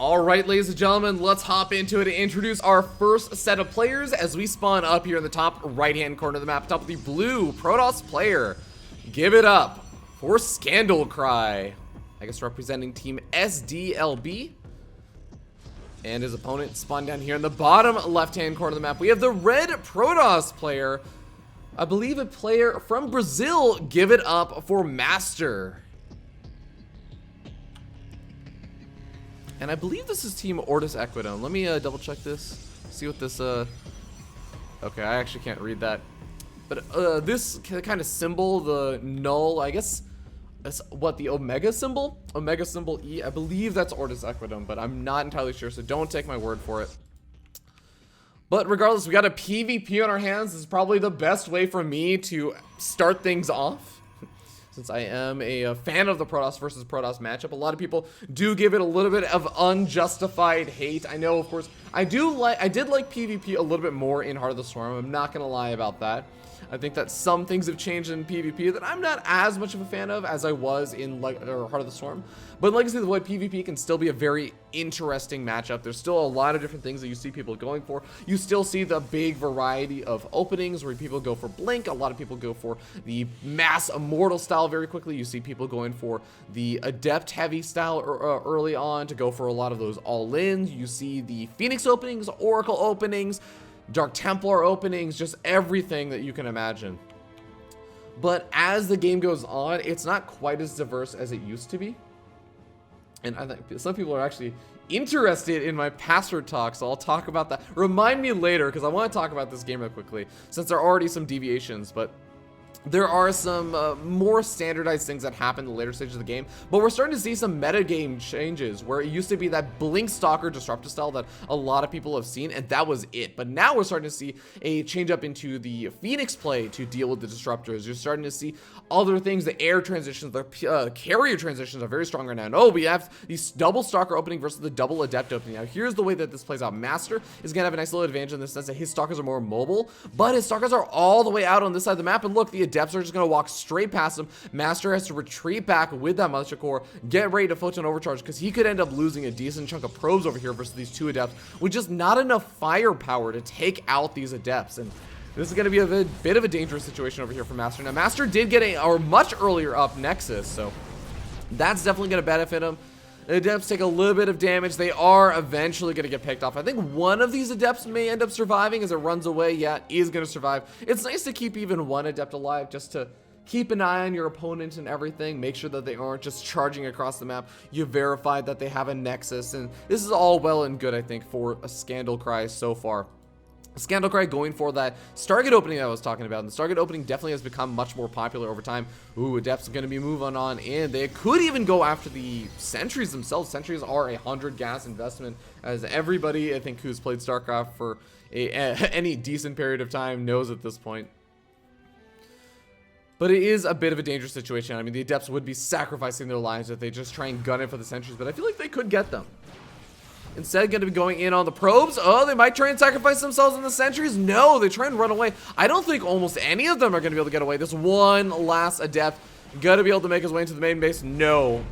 Alright, ladies and gentlemen, let's hop into it and introduce our first set of players as we spawn up here in the top right-hand corner of the map, top of the blue Protoss player. Give it up for ScandalCry, I guess representing team SDLB. And his opponent spawned down here in the bottom left-hand corner of the map. We have the red Protoss player, I believe a player from Brazil. Give it up for MasteR. And I believe this is Team Ortis Equidome. Let me double check this. See what this, okay, I actually can't read that. But this kind of symbol, the null, I guess, that's what, the Omega symbol? Omega symbol E, I believe that's Ortis Equidome, but I'm not entirely sure, so don't take my word for it. But regardless, we got a PvP on our hands. This is probably the best way for me to start things off, since I am a fan of the Protoss versus Protoss matchup. A lot of people do give it a little bit of unjustified hate. I know, of course, I did like PvP a little bit more in Heart of the Swarm. I'm not gonna lie about that. I think that some things have changed in PvP that I'm not as much of a fan of as I was in Heart of the Swarm. But like I said, the way PvP can still be a very interesting matchup. There's still a lot of different things that you see people going for. You still see the big variety of openings where people go for Blink. A lot of people go for the Mass Immortal style very quickly. You see people going for the Adept heavy style early on to go for a lot of those all-ins. You see the Phoenix openings, Oracle openings, Dark Templar openings, just everything that you can imagine. But as the game goes on, it's not quite as diverse as it used to be. And I think some people are actually interested in my password talk, so I'll talk about that. Remind me later, because I want to talk about this game real quickly, since there are already some deviations, but there are some more standardized things that happen in the later stages of the game, but we're starting to see some metagame changes where it used to be that Blink Stalker Disruptor style that a lot of people have seen, and that was it. But now we're starting to see a change up into the Phoenix play to deal with the Disruptors. You're starting to see other things, the air transitions, the carrier transitions are very strong right now. And oh, we have these double Stalker opening versus the double Adept opening. Now, here's the way that this plays out. MasteR is going to have a nice little advantage in the sense that his Stalkers are more mobile, but his Stalkers are all the way out on this side of the map, and look, the Adepts are just going to walk straight past him. MasteR has to retreat back with that Mothership Core, get ready to Photon Overcharge, because he could end up losing a decent chunk of probes over here versus these two Adepts with just not enough firepower to take out these Adepts. And this is going to be a bit of a dangerous situation over here for MasteR. Now, MasteR did get a much earlier up Nexus, so that's definitely going to benefit him. The Adepts take a little bit of damage. They are eventually going to get picked off. I think one of these Adepts may end up surviving as it runs away. Yeah, it is going to survive. It's nice to keep even one Adept alive just to keep an eye on your opponent and everything. Make sure that they aren't just charging across the map. You verified that they have a Nexus, and this is all well and good, I think, for a ScandalCry so far. ScandalCry going for that Stargate opening that I was talking about. And the Stargate opening definitely has become much more popular over time. Ooh, Adepts are going to be moving on in. They could even go after the Sentries themselves. Sentries are a 100 gas investment, as everybody, I think, who's played StarCraft for any decent period of time knows at this point. But it is a bit of a dangerous situation. I mean, the Adepts would be sacrificing their lives if they just try and gun it for the Sentries, but I feel like they could get them. Instead, going to be going in on the probes. Oh, they might try and sacrifice themselves in the Sentries. No, they try and run away. I don't think almost any of them are going to be able to get away. This one last Adept going to be able to make his way into the main base. No.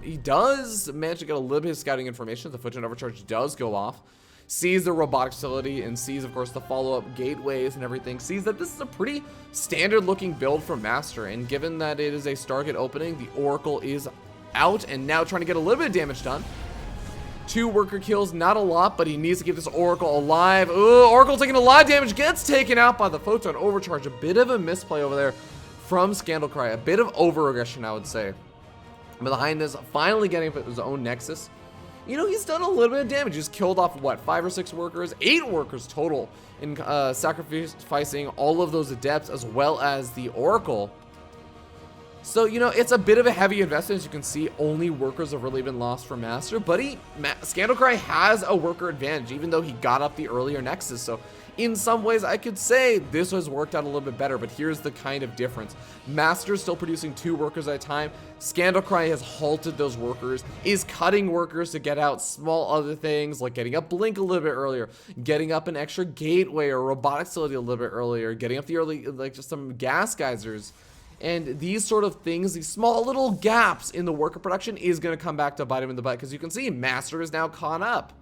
He does manage to get a little bit of scouting information. The Photon Overcharge does go off. Sees the robotic facility and sees, of course, the follow-up gateways and everything. Sees that this is a pretty standard-looking build from MasteR. And given that it is a Stargate opening, the Oracle is out and now trying to get a little bit of damage done. 2 worker kills, not a lot, but he needs to keep this Oracle alive. Ooh, Oracle taking a lot of damage, gets taken out by the Photon Overcharge. A bit of a misplay over there from ScandalCry. A bit of over-aggression, I would say. But behind this, finally getting his own Nexus. You know, he's done a little bit of damage. He's killed off, what, 5 or 6 workers? 8 workers total in sacrificing all of those Adepts as well as the Oracle. So, you know, it's a bit of a heavy investment. As you can see, only workers have really been lost for MasteR, but ScandalCry has a worker advantage, even though he got up the earlier Nexus. So, in some ways, I could say this has worked out a little bit better, but here's the kind of difference. MasteR is still producing 2 workers at a time. ScandalCry has halted those workers, is cutting workers to get out small other things, like getting up Blink a little bit earlier, getting up an extra gateway or robotic facility a little bit earlier, getting up the early, like just some gas geysers. And these sort of things, these small little gaps in the worker production is going to come back to bite him in the butt. Because you can see MasteR is now caught up.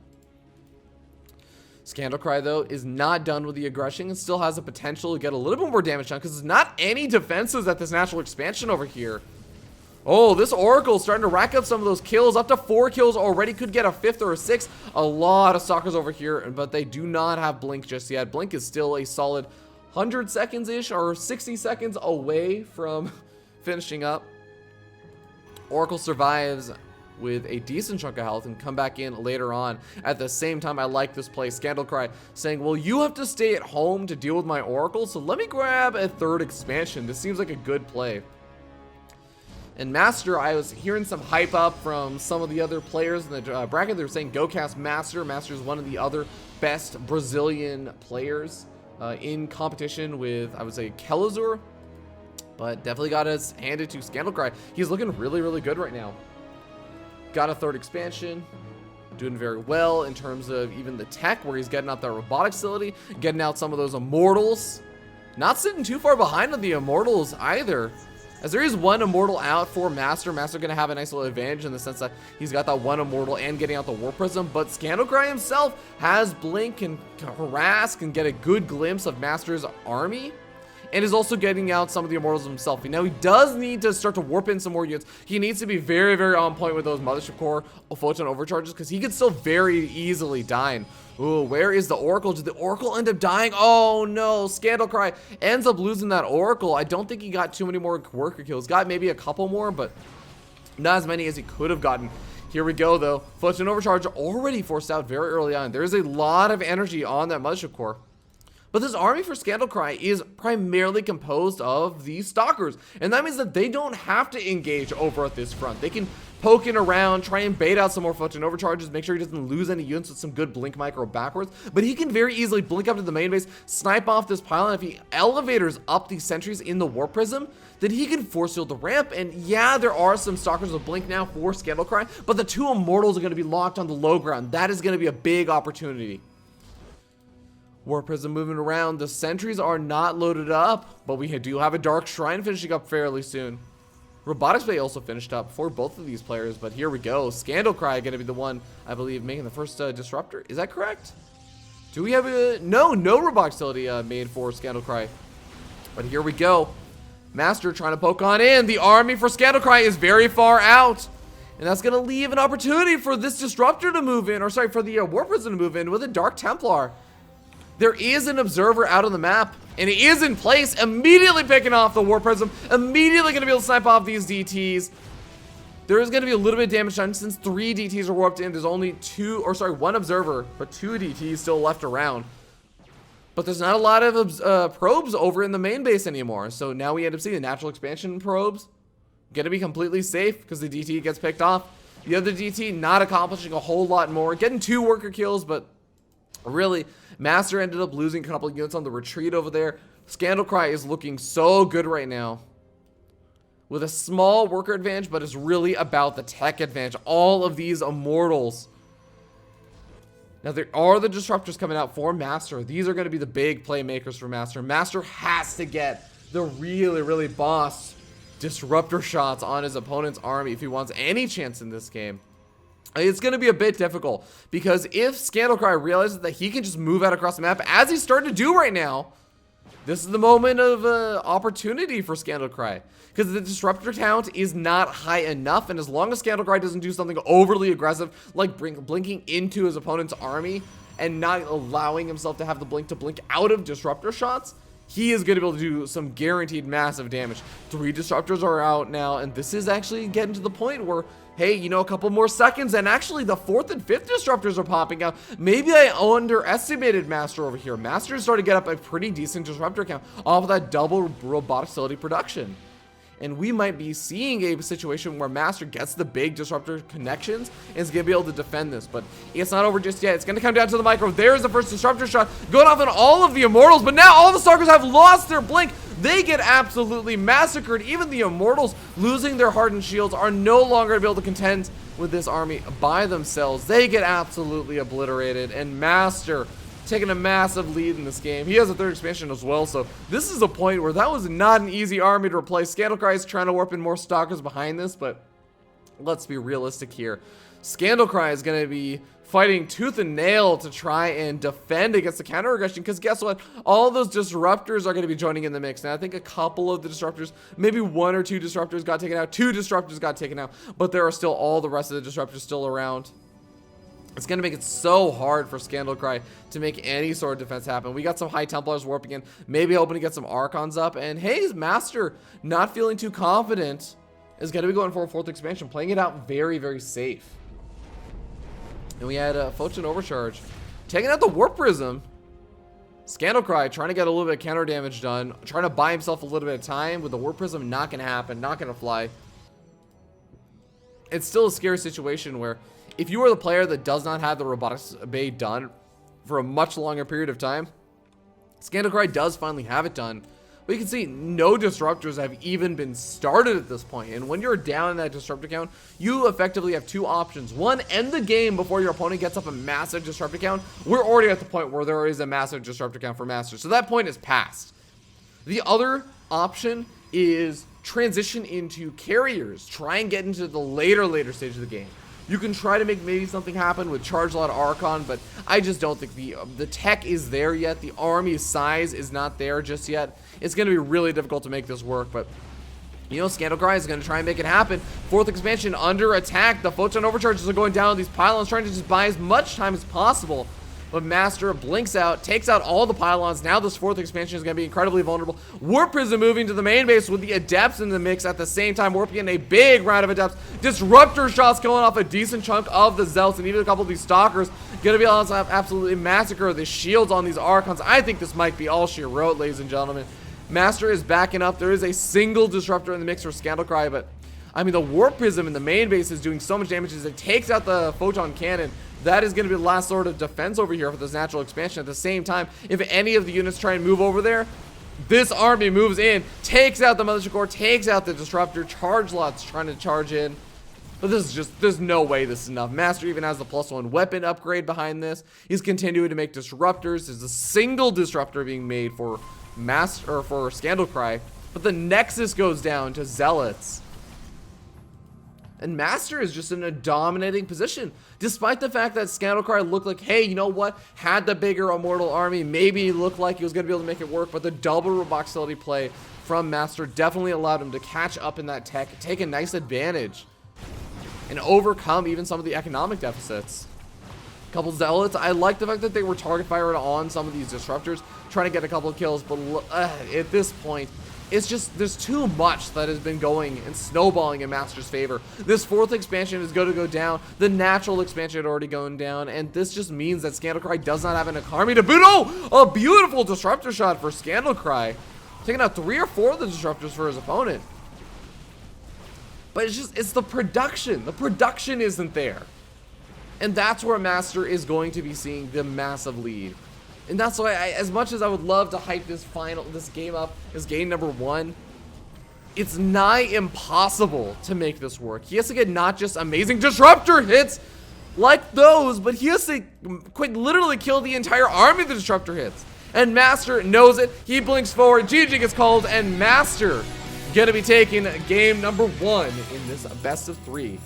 ScandalCry, though, is not done with the aggression and still has the potential to get a little bit more damage done because there's not any defenses at this natural expansion over here. Oh, this Oracle starting to rack up some of those kills. Up to 4 kills already. Could get a 5th or a 6th. A lot of stalkers over here, but they do not have Blink just yet. Blink is still a solid 100 seconds-ish or 60 seconds away from finishing up. Oracle survives with a decent chunk of health and come back in later on. At the same time, I like this play. ScandalCry saying, well, you have to stay at home to deal with my Oracle, so let me grab a 3rd expansion. This seems like a good play. And MasteR, I was hearing some hype up from some of the other players in the bracket. They were saying go cast MasteR. MasteR is one of the other best Brazilian players in competition with, I would say, Kelazur. But definitely got us handed to ScandalCry. He's looking really, really good right now. Got a 3rd expansion, doing very well in terms of even the tech, where he's getting out that robotics facility, getting out some of those immortals. Not sitting too far behind on the immortals either, as there is 1 immortal out for MasteR. MasteR going to have a nice little advantage in the sense that he's got that 1 immortal and getting out the War Prism, but ScandalCry himself has Blink and harass, can get a good glimpse of MasteR's army, and is also getting out some of the immortals himself. Now, he does need to start to warp in some more units. He needs to be very, very on point with those Mothership Core photon overcharges, because he could still very easily die. Ooh, where is the Oracle? Did the Oracle end up dying? Oh, no. ScandalCry ends up losing that Oracle. I don't think he got too many more worker kills. Got maybe a couple more, but not as many as he could have gotten. Here we go, though. Photon overcharge already forced out very early on. There's a lot of energy on that Mothership Core. But this army for ScandalCry is primarily composed of these stalkers, and that means that they don't have to engage over at this front. They can poke in around, try and bait out some more photon overcharges, make sure he doesn't lose any units with some good blink micro backwards, but he can very easily blink up to the main base, snipe off this pylon. If he elevators up these sentries in the War Prism, then he can force field the ramp. And yeah, there are some stalkers with blink now for ScandalCry, but the 2 immortals are going to be locked on the low ground. That is going to be a big opportunity. War Prism moving around. The sentries are not loaded up, but we do have a Dark Shrine finishing up fairly soon. Robotics Bay also finished up for both of these players, but here we go. ScandalCry going to be the one, I believe, making the first disruptor. Is that correct? Do we have a... No robotics facility made for ScandalCry. But here we go. MasteR trying to poke on in. The army for ScandalCry is very far out. And that's going to leave an opportunity for this disruptor to move in, or sorry, for the War Prism to move in with a Dark Templar. There is an observer out on the map, and he is in place, immediately picking off the War Prism, immediately going to be able to snipe off these DTs. There is going to be a little bit of damage done since 3 DTs are warped in. There's only 1 observer, but 2 DTs still left around. But there's not a lot of probes over in the main base anymore, so now we end up seeing the natural expansion probes going to be completely safe because the DT gets picked off. The other DT not accomplishing a whole lot more, getting 2 worker kills, but really, MasteR ended up losing a couple of units on the retreat over there. ScandalCry is looking so good right now, with a small worker advantage, but it's really about the tech advantage. All of these immortals. Now, there are the disruptors coming out for MasteR. These are going to be the big playmakers for MasteR. MasteR has to get the really, really boss disruptor shots on his opponent's army if he wants any chance in this game. It's going to be a bit difficult, because if ScandalCry realizes that he can just move out across the map, as he's starting to do right now, this is the moment of opportunity for ScandalCry, because the disruptor count is not high enough, and as long as ScandalCry doesn't do something overly aggressive, like blinking into his opponent's army and not allowing himself to have the blink to blink out of disruptor shots, he is going to be able to do some guaranteed massive damage. 3 disruptors are out now, and this is actually getting to the point where, hey, you know, a couple more seconds, and actually the 4th and 5th disruptors are popping out. Maybe I underestimated MasteR over here. MasteR is starting to get up a pretty decent disruptor count off of that double robotic facility production. And we might be seeing a situation where MasteR gets the big disruptor connections and is going to be able to defend this. But it's not over just yet. It's going to come down to the micro. There's the first disruptor shot going off on all of the immortals. But now all the stalkers have lost their blink. They get absolutely massacred. Even the immortals, losing their hardened shields, are no longer going to be able to contend with this army by themselves. They get absolutely obliterated. And MasteR taking a massive lead in this game. He has a third expansion as well, so this is a point where that was not an easy army to replace. ScandalCry is trying to warp in more stalkers behind this, but let's be realistic here. ScandalCry is going to be fighting tooth and nail to try and defend against the counter aggression, because guess what? All those disruptors are going to be joining in the mix. Now, I think a couple of the disruptors, maybe 1 or 2 disruptors got taken out, 2 disruptors got taken out, but there are still all the rest of the disruptors still around. It's going to make it so hard for ScandalCry to make any sort of defense happen. We got some High Templars warping in, maybe hoping to get some Archons up, and hey, MasteR, not feeling too confident, is going to be going for a 4th expansion, playing it out very, very safe. And we had Photron Overcharge taking out the Warp Prism. ScandalCry trying to get a little bit of counter damage done, trying to buy himself a little bit of time. With the Warp Prism, not going to happen, not going to fly. It's still a scary situation where if you are the player that does not have the Robotics Bay done for a much longer period of time, ScandalCry does finally have it done. But you can see no disruptors have even been started at this point. And when you're down in that disruptor count, you effectively have 2 options. One, end the game before your opponent gets up a massive disruptor count. We're already at the point where there is a massive disruptor count for MasteR, so that point is passed. The other option is transition into carriers. Try and get into the later stage of the game. You can try to make maybe something happen with Charge Lot Archon, but I just don't think the tech is there yet. The army size is not there just yet. It's going to be really difficult to make this work, but you know, ScandalCry is going to try and make it happen. 4th expansion under attack. The Photon Overcharges are going down with these pylons, trying to just buy as much time as possible. But MasteR blinks out, takes out all the pylons. Now this 4th expansion is going to be incredibly vulnerable. Warp Prism moving to the main base with the Adepts in the mix at the same time. Warping in a big round of Adepts. Disruptor shots killing off a decent chunk of the Zealots, and even a couple of these Stalkers. Going to be able to absolutely massacre the shields on these Archons. I think this might be all she wrote, ladies and gentlemen. MasteR is backing up. There is a single disruptor in the mix for ScandalCry, but I mean, the Warp Prism in the main base is doing so much damage as it takes out the Photon Cannon. That is going to be the last sort of defense over here for this natural expansion. At the same time, if any of the units try and move over there, this army moves in, takes out the Mothership Core, takes out the Disruptor. Charge Lots trying to charge in. But this is just, there's no way this is enough. MasteR even has the +1 weapon upgrade behind this. He's continuing to make disruptors. There's a single disruptor being made for MasteR, for ScandalCry. But the Nexus goes down to Zealots. And MasteR is just in a dominating position. Despite the fact that ScandalCry looked like, hey, you know what? Had the bigger Immortal army, maybe he looked like he was going to be able to make it work. But the double roboxility play from MasteR definitely allowed him to catch up in that tech, take a nice advantage, and overcome even some of the economic deficits. Couple Zealots. I like the fact that they were target fired on some of these disruptors, trying to get a couple of kills. But at this point, it's just, there's too much that has been going and snowballing in MasteR's favor. This 4th expansion is going to go down. The natural expansion had already gone down. And this just means that ScandalCry does not have enough army to boot. Oh, a beautiful disruptor shot for ScandalCry. Taking out 3 or 4 of the disruptors for his opponent. But it's just, it's the production. The production isn't there. And that's where MasteR is going to be seeing the massive lead. And that's why, as much as I would love to hype this game up as game number 1, it's nigh impossible to make this work. He has to get not just amazing disruptor hits like those, but he has to quite literally kill the entire army of the disruptor hits. And MasteR knows it. He blinks forward. GG gets called, and MasteR gonna be taking game number 1 in this best of 3.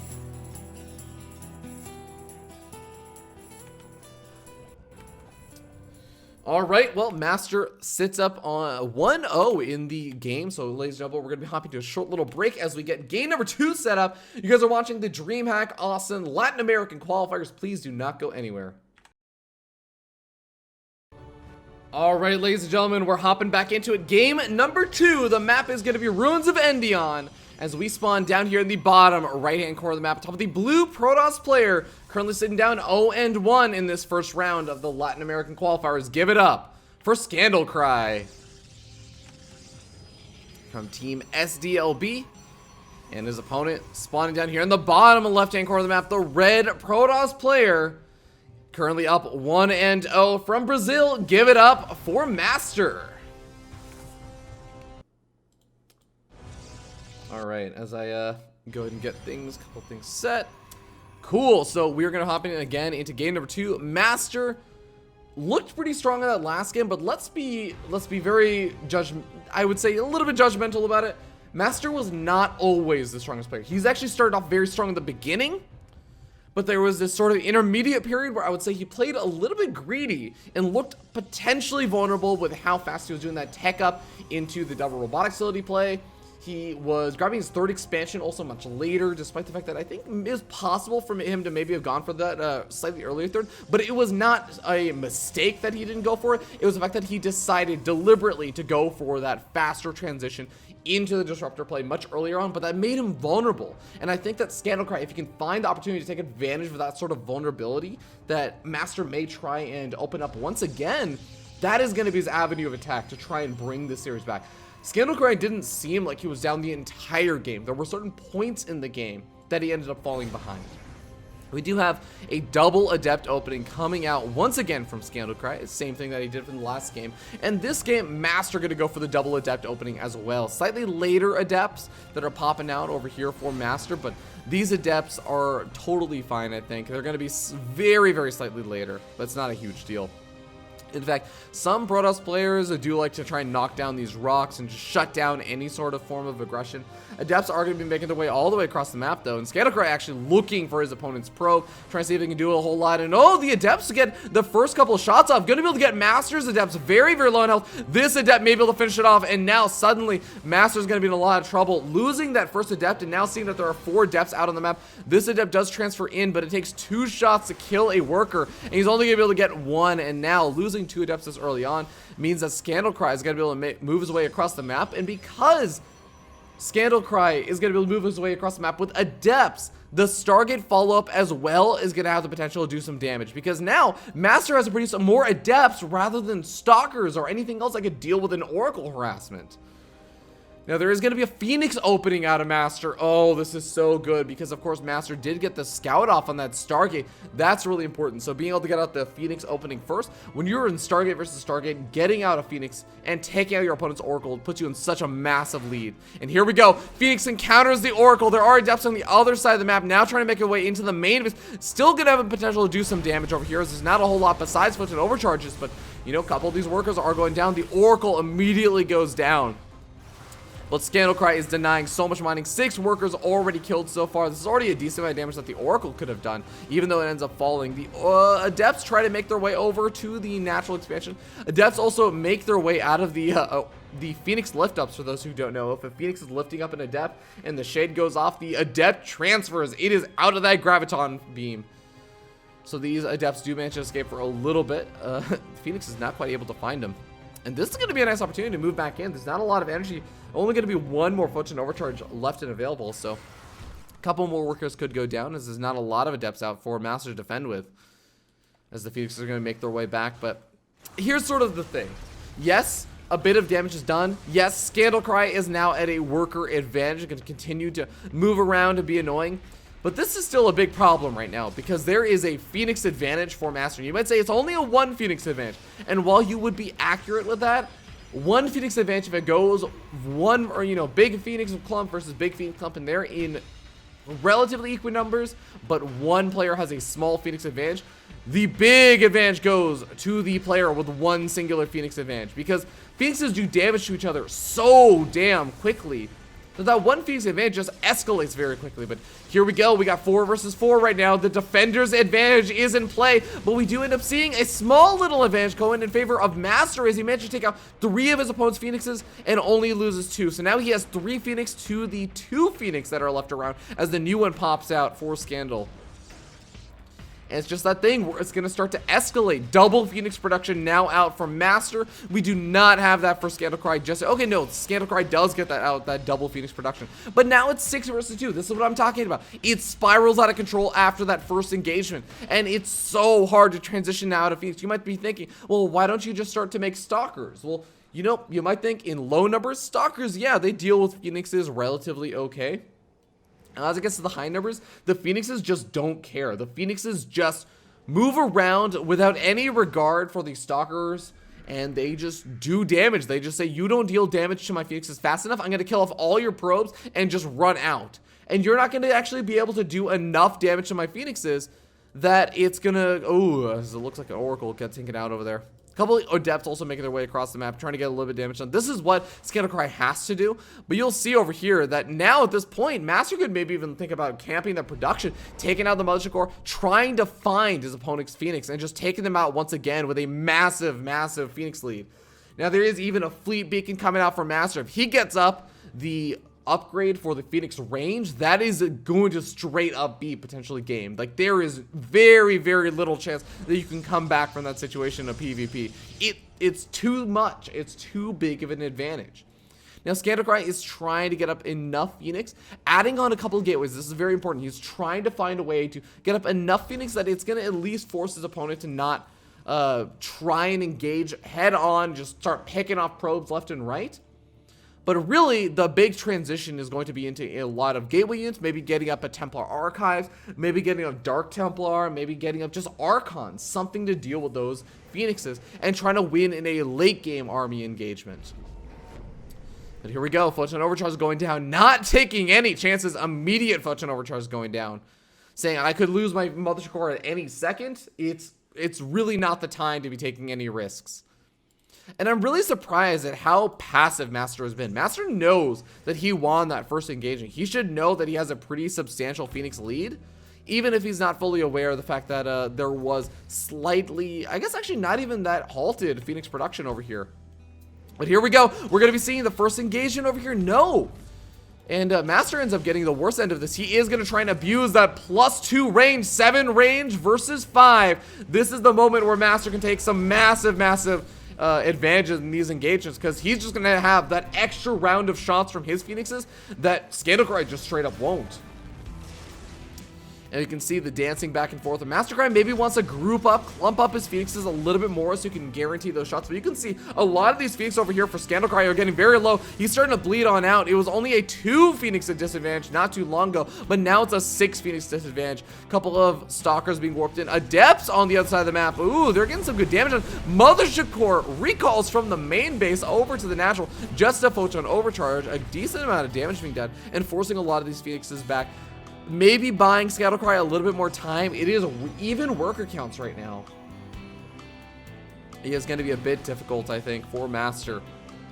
Alright, well, MasteR sits up on 1-0 in the game. So, ladies and gentlemen, we're going to be hopping to a short little break as we get game number 2 set up. You guys are watching the DreamHack Awesome Latin American Qualifiers. Please do not go anywhere. Alright, ladies and gentlemen, we're hopping back into it. Game number 2. The map is going to be Ruins of Endion, as we spawn down here in the bottom right-hand corner of the map, top of the blue Protoss player, currently sitting down 0-1 in this first round of the Latin American Qualifiers. Give it up for ScandalCry from Team SDLB, and his opponent spawning down here in the bottom left-hand corner of the map, the red Protoss player, currently up 1-0 from Brazil. Give it up for MasteR. Alright, as I go ahead and get a couple things set. Cool, so we're going to hop in again into game number 2. MasteR looked pretty strong in that last game, but let's be very I would say a little bit judgmental about it. MasteR was not always the strongest player. He's actually started off very strong in the beginning, but there was this sort of intermediate period where I would say he played a little bit greedy and looked potentially vulnerable with how fast he was doing that tech up into the double robotic facility play. He was grabbing his third expansion also much later, despite the fact that I think it is possible for him to maybe have gone for that slightly earlier third, but it was not a mistake that he didn't go for it. It was the fact that he decided deliberately to go for that faster transition into the disruptor play much earlier on, but that made him vulnerable. And I think that ScandalCry, if you can find the opportunity to take advantage of that sort of vulnerability that MasteR may try and open up once again, that is going to be his avenue of attack to try and bring this series back. ScandalCry didn't seem like he was down the entire game. There were certain points in the game that he ended up falling behind. We do have a double Adept opening coming out once again from ScandalCry. Same thing that he did from the last game. And this game, MasteR going to go for the double Adept opening as well. Slightly later Adepts that are popping out over here for MasteR, but these Adepts are totally fine, I think. They're going to be very, very slightly later, but it's not a huge deal. In fact, some Protoss players do like to try and knock down these rocks and just shut down any sort of form of aggression. Adepts are going to be making their way all the way across the map, though, and ScandalCry actually looking for his opponent's probe, trying to see if he can do a whole lot. And oh, the Adepts get the first couple of shots off. Going to be able to get MasteR's Adepts very, very low in health. This Adept may be able to finish it off, and now suddenly MasteR's going to be in a lot of trouble, losing that first Adept, and now seeing that there are 4 Adepts out on the map. This Adept does transfer in, but it takes 2 shots to kill a worker, and he's only going to be able to get 1, and now losing 2 Adepts this early on means that ScandalCry is going to be able to move his way across the map, and because ScandalCry is going to be able to move his way across the map with Adepts, the Stargate follow-up as well is going to have the potential to do some damage, because now MasteR has to produce more Adepts rather than Stalkers or anything else that could deal with an Oracle harassment. Now, there is going to be a Phoenix opening out of MasteR. Oh, this is so good because, of course, MasteR did get the scout off on that Stargate. That's really important. So being able to get out the Phoenix opening first, when you're in Stargate versus Stargate, getting out a Phoenix and taking out your opponent's Oracle puts you in such a massive lead. And here we go. Phoenix encounters the Oracle. There are Adepts on the other side of the map, now trying to make their way into the main. Still going to have a potential to do some damage over here, as there's not a whole lot besides foot and overcharges, but, you know, a couple of these workers are going down. The Oracle immediately goes down. But ScandalCry is denying so much mining. 6 workers already killed so far. This is already a decent amount of damage that the Oracle could have done, even though it ends up falling. The Adepts try to make their way over to the natural expansion. Adepts also make their way out of the Phoenix lift-ups, for those who don't know. If a Phoenix is lifting up an Adept and the shade goes off, the Adept transfers. It is out of that Graviton beam. So these Adepts do manage to escape for a little bit. Phoenix is not quite able to find them. And this is going to be a nice opportunity to move back in. There's not a lot of energy. Only going to be 1 more Fortune Overcharge left and available. So a couple more workers could go down, as there's not a lot of Adepts out for MasteR to defend with, as the Phoenixes are going to make their way back. But here's sort of the thing. Yes, a bit of damage is done. Yes, ScandalCry is now at a worker advantage. Going to continue to move around and be annoying. But this is still a big problem right now, because there is a Phoenix advantage for MasteR. You might say it's only a 1 Phoenix advantage. And while you would be accurate with that, 1 Phoenix advantage, if it goes 1, or, you know, big Phoenix clump versus big Phoenix clump, and they're in relatively equal numbers, but 1 player has a small Phoenix advantage, the big advantage goes to the player with 1 singular Phoenix advantage, because Phoenixes do damage to each other so damn quickly. So that 1 Phoenix advantage just escalates very quickly. But here we go. We got 4 versus 4 right now. The defender's advantage is in play, but we do end up seeing a small little advantage going in favor of MasteR, as he managed to take out 3 of his opponent's Phoenixes and only loses 2. So now he has 3 Phoenix to the 2 Phoenix that are left around, as the new one pops out for Scandal. And it's just that thing where it's going to start to escalate. Double Phoenix production now out from MasteR. We do not have that for ScandalCry just... Okay, no, ScandalCry does get that out, that double Phoenix production. But now it's 6 versus 2. This is what I'm talking about. It spirals out of control after that first engagement. And it's so hard to transition now to Phoenix. You might be thinking, well, why don't you just start to make Stalkers? Well, you know, you might think in low numbers, Stalkers, yeah, they deal with Phoenixes relatively okay. As it gets to the high numbers, the Phoenixes just don't care. The Phoenixes just move around without any regard for the Stalkers, and they just do damage. They just say, you don't deal damage to my Phoenixes fast enough, I'm going to kill off all your probes and just run out. And you're not going to actually be able to do enough damage to my Phoenixes that it's gonna, oh, it looks like an Oracle got taken out over there. A couple of Adepts also making their way across the map, trying to get a little bit of damage done. This is what ScandalCry has to do, but you'll see over here that now at this point, MasteR could maybe even think about camping the production, taking out the Mothership Core, trying to find his opponent's Phoenix, and just taking them out once again with a massive, massive Phoenix lead. Now there is even a fleet beacon coming out for MasteR. If he gets up the upgrade for the Phoenix range, that is going to straight up be potentially game. Like, there is very, very little chance that you can come back from that situation in a PvP. It's too much. It's too big of an advantage. Now, ScandalCry is trying to get up enough Phoenix, adding on a couple of gateways. This is very important. He's trying to find a way to get up enough Phoenix that it's going to at least force his opponent to not try and engage head on, just start picking off probes left and right. But really, the big transition is going to be into a lot of gateway units, maybe getting up a Templar Archives, maybe getting up Dark Templar, maybe getting up just Archons, something to deal with those Phoenixes, and trying to win in a late game army engagement. But here we go, Photon Overcharge is going down, not taking any chances, immediate Photon Overcharge is going down. Saying I could lose my Mothership Core at any second, it's really not the time to be taking any risks. And I'm really surprised at how passive MasteR has been. MasteR knows that he won that first engagement. He should know that he has a pretty substantial Phoenix lead, even if he's not fully aware of the fact that there was slightly, I guess actually not even that halted Phoenix production over here. But here we go. We're going to be seeing the first engagement over here. No. And MasteR ends up getting the worst end of this. He is going to try and abuse that +2 range, 7 range versus 5. This is the moment where MasteR can take some massive, massive advantages in these engagements, because he's just going to have that extra round of shots from his Phoenixes that ScandalCry just straight up won't. And you can see the dancing back and forth. And MasteR maybe wants to group up, clump up his Phoenixes a little bit more so you can guarantee those shots. But you can see a lot of these Phoenix over here for ScandalCry are getting very low. He's starting to bleed on out. It was only a 2 Phoenix disadvantage not too long ago, but now it's a 6 Phoenix disadvantage. A couple of Stalkers being warped in. Adepts on the other side of the map. Ooh, they're getting some good damage on. Mothership Core recalls from the main base over to the natural. Just a Photon Overcharge. A decent amount of damage being done and forcing a lot of these Phoenixes back. Maybe buying ScandalCry a little bit more time. It is even worker counts right now. It is going to be a bit difficult, I think, for MasteR.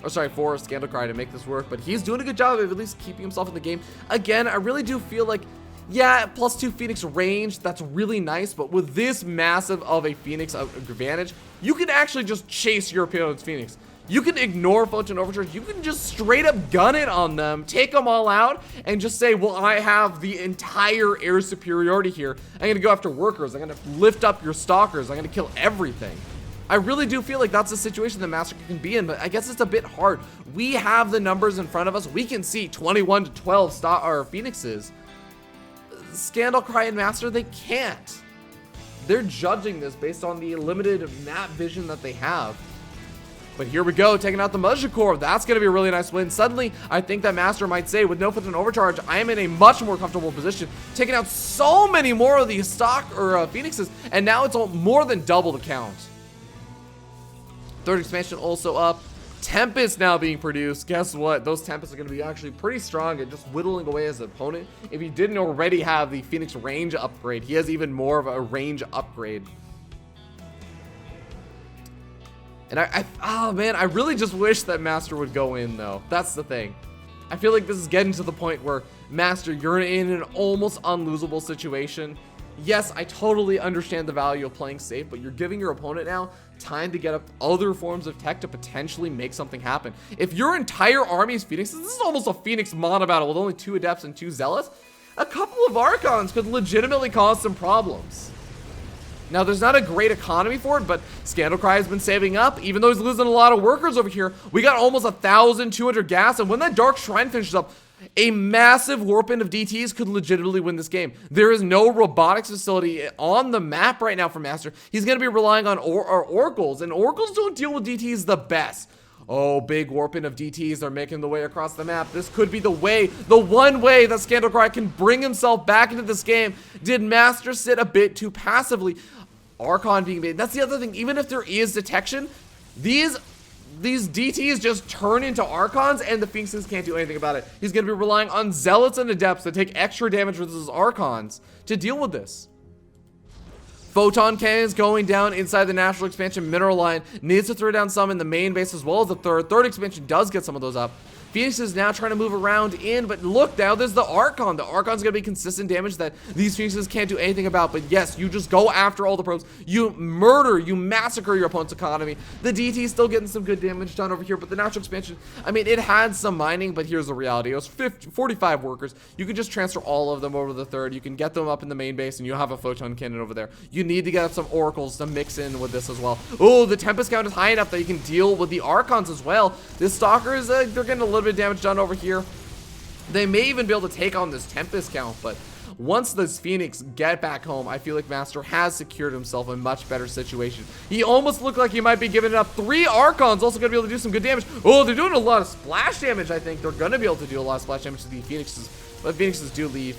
Or sorry, for ScandalCry to make this work. But he's doing a good job of at least keeping himself in the game. Again, I really do feel like, yeah, +2 Phoenix range, that's really nice. But with this massive of a Phoenix advantage, you can actually just chase your opponent's Phoenix. You can ignore Photon Overcharge. You can just straight up gun it on them, take them all out, and just say, well, I have the entire air superiority here. I'm going to go after workers. I'm going to lift up your Stalkers. I'm going to kill everything. I really do feel like that's a situation that MasteR can be in, but I guess it's a bit hard. We have the numbers in front of us. We can see 21 to 12 Phoenixes. ScandalCry and MasteR, they can't. They're judging this based on the limited map vision that they have. But here we go, taking out the Mothership Core. That's going to be a really nice win. Suddenly, I think that MasteR might say, with no Photon Overcharge, I am in a much more comfortable position, taking out so many more of these Phoenixes, and now it's more than double the count. Third expansion also up. Tempest now being produced. Guess what? Those Tempests are going to be actually pretty strong at just whittling away his opponent. If he didn't already have the Phoenix range upgrade, he has even more of a range upgrade. And oh man, I really just wish that MasteR would go in though. That's the thing. I feel like this is getting to the point where MasteR, you're in an almost unlosable situation. Yes, I totally understand the value of playing safe, but you're giving your opponent now time to get up other forms of tech to potentially make something happen. If your entire army is Phoenixes, this is almost a Phoenix mono battle with only 2 Adepts and 2 Zealots. A couple of Archons could legitimately cause some problems. Now, there's not a great economy for it, but ScandalCry has been saving up. Even though he's losing a lot of workers over here, we got almost 1,200 gas, and when that Dark Shrine finishes up, a massive warp in of DTs could legitimately win this game. There is no robotics facility on the map right now for MasteR. He's going to be relying on Oracles, and Oracles don't deal with DTs the best. Oh, big warping of DTs are making the way across the map. This could be the way, the one way that ScandalCry can bring himself back into this game. Did MasteR sit a bit too passively? Archon being made. That's the other thing. Even if there is detection, these DTs just turn into Archons, and the Phoenixes can't do anything about it. He's going to be relying on Zealots and Adepts to take extra damage with his Archons to deal with this. Photon cannons going down inside the natural expansion mineral line. Needs to throw down some in the main base as well as the third. Third expansion does get some of those up. Phoenix is now trying to move around in, but look, now there's the Archon. The Archon's gonna be consistent damage that these Phoenixes can't do anything about, but yes, you just go after all the probes. You murder, you massacre your opponent's economy. The DT is still getting some good damage done over here, but the natural expansion, I mean, it had some mining, but here's the reality. It was 45 workers. You can just transfer all of them over to the third. You can get them up in the main base, and you have a Photon Cannon over there. You need to get up some Oracles to mix in with this as well. Oh, the Tempest count is high enough that you can deal with the Archons as well. This Stalker is, they're getting a little bit of damage done over here. They may even be able to take on this Tempest count, but once this Phoenix get back home, I feel like MasteR has secured himself a much better situation. He almost looked like he might be giving up 3 Archons, also gonna be able to do some good damage. Oh, they're doing a lot of splash damage. I think they're gonna be able to do a lot of splash damage to the Phoenixes, but Phoenixes do leave.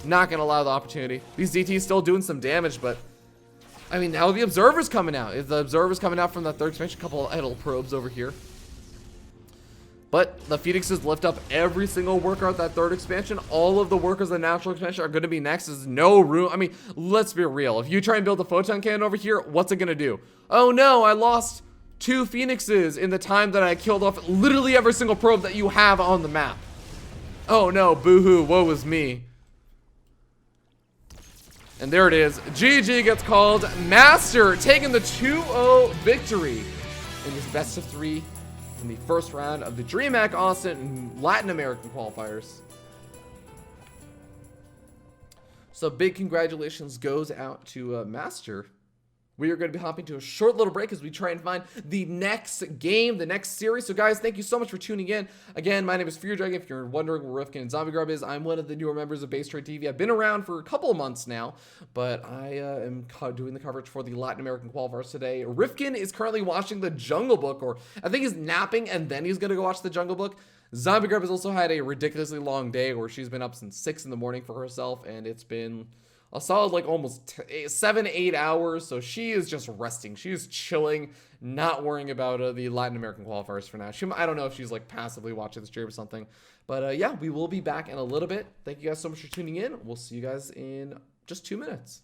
Not gonna allow the opportunity. These DTs still doing some damage, but I mean, now the Observer's coming out. If the Observer's coming out from that third expansion, a couple of idle probes over here. But the Phoenixes lift up every single worker at that third expansion. All of the workers in the natural expansion are going to be next. There's no room. I mean, let's be real. If you try and build a Photon Cannon over here, what's it going to do? Oh no, I lost 2 Phoenixes in the time that I killed off literally every single probe that you have on the map. Oh no, boo-hoo, woe is me. And there it is. GG gets called. MasteR taking the 2-0 victory in this best of 3 in the first round of the DreamHack Austin and Latin American qualifiers. So big congratulations goes out to MasteR. We are going to be hopping to a short little break as we try and find the next game, the next series. So guys, thank you so much for tuning in. Again, my name is Fear Dragon. If you're wondering where Rifkin and Zombie Grub is, I'm one of the newer members of BaseTradeTV. I've been around for a couple of months now, but I am doing the coverage for the Latin American qualifiers today. Rifkin is currently watching the Jungle Book, or I think he's napping and then he's going to go watch the Jungle Book. Zombie Grub has also had a ridiculously long day where she's been up since 6 in the morning for herself, and it's been a solid like almost 7-8 hours, so she is just resting. She is chilling, not worrying about the Latin American qualifiers for now. I don't know if she's like passively watching the stream or something, but yeah, we will be back in a little bit. Thank you guys so much for tuning in. We'll see you guys in just 2 minutes.